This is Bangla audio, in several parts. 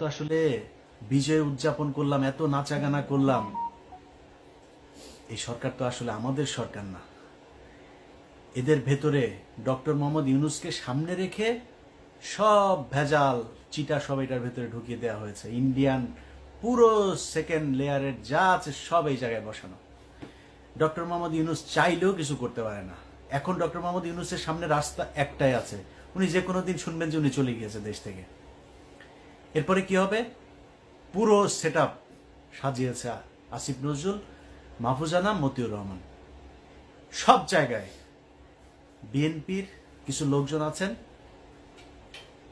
তো আসলে বিজয় উদযাপন করলাম, এত নাচাগানা করলাম। এই সরকার তো আসলে আমাদের সরকার না। এদের ভেতরে ডক্টর মোহাম্মদ ইউনূসকে সামনে রেখে সব ভেজাল চিটা সব এটার ভেতরে ঢুকিয়ে দেওয়া হয়েছে। ইন্ডিয়ান পুরো সেকেন্ড লেয়ারের যা আছে সব এই জায়গায় বসানো। ডক্টর মোহাম্মদ ইউনূস চাইলেও কিছু করতে পারে না। এখন ডক্টর মোহাম্মদ ইউনূসের সামনে রাস্তা একটাই আছে, উনি যে কোনো দিন শুনবেন যে উনি চলে গিয়েছে দেশ থেকে। এরপরে কি হবে? পুরো সেট আপ সাজিয়েছে আসিফ নজরুল, মাহফুজানা, মতিউর রহমান। সব জায়গায় বিএনপির কিছু লোকজন আছেন,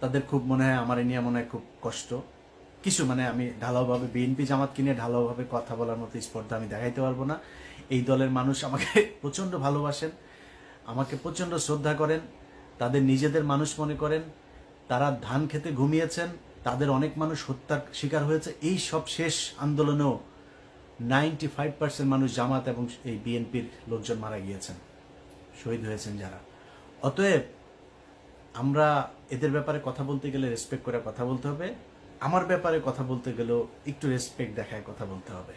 তাদের খুব মনে হয় আমার নিয়ে মনে হয় খুব কষ্ট। কিছু মানে আমি ঢালাওভাবে বিএনপি জামাতকে নিয়ে ঢালাওভাবে কথা বলার মতো স্পর্ধা আমি দেখাইতে পারবো না। এই দলের মানুষ আমাকে প্রচণ্ড ভালোবাসেন, আমাকে প্রচণ্ড শ্রদ্ধা করেন, তাদের নিজেদের মানুষ মনে করেন। তারা ধান খেতে ঘুমিয়েছেন, তাদের অনেক মানুষ হত্যার শিকার হয়েছে। এই সব শেষ আন্দোলনেও 95% মানুষ জামাত এবং এই বিএনপির লোকজন মারা গিয়েছেন, শহীদ হয়েছেন যারা। অতএব আমরা এদের ব্যাপারে কথা বলতে গেলে রেসপেক্ট করে কথা বলতে হবে। আমার ব্যাপারে কথা বলতে গেলেও একটু রেসপেক্ট দেখায় কথা বলতে হবে।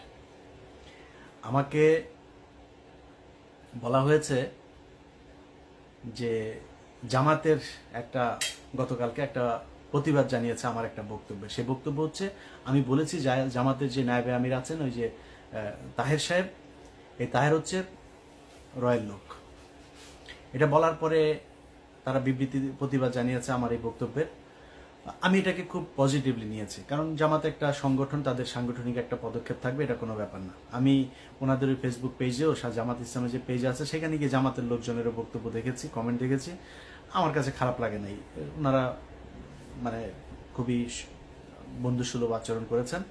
আমাকে বলা হয়েছে যে জামাতের একটা গতকালকে একটা প্রতিবাদ জানিয়েছে আমার একটা বক্তব্যে। সেই বক্তব্য হচ্ছে, আমি বলেছি জামাতের যে নায়েবে আমির আছেন ওই যে তাহের সাহেব, এই তাহের হচ্ছে রয়্যাল লোক। এটা বলার পরে তারা প্রতিবাদ জানিয়েছে আমার এই বক্তব্যের। আমি এটাকে খুব পজিটিভলি নিয়েছি, কারণ জামাত একটা সংগঠন, তাদের সাংগঠনিক একটা পদক্ষেপ থাকবে, এটা কোনো ব্যাপার না। আমি ওনাদের ওই ফেসবুক পেজেও জামাত ইসলামের যে পেজ আছে সেখানে গিয়ে জামাতের লোকজনেরও বক্তব্য দেখেছি, কমেন্ট দেখেছি। আমার কাছে খারাপ লাগে নাই। ওনারা মানে খুবই বন্ধুসুলভ আচরণ করেছেন।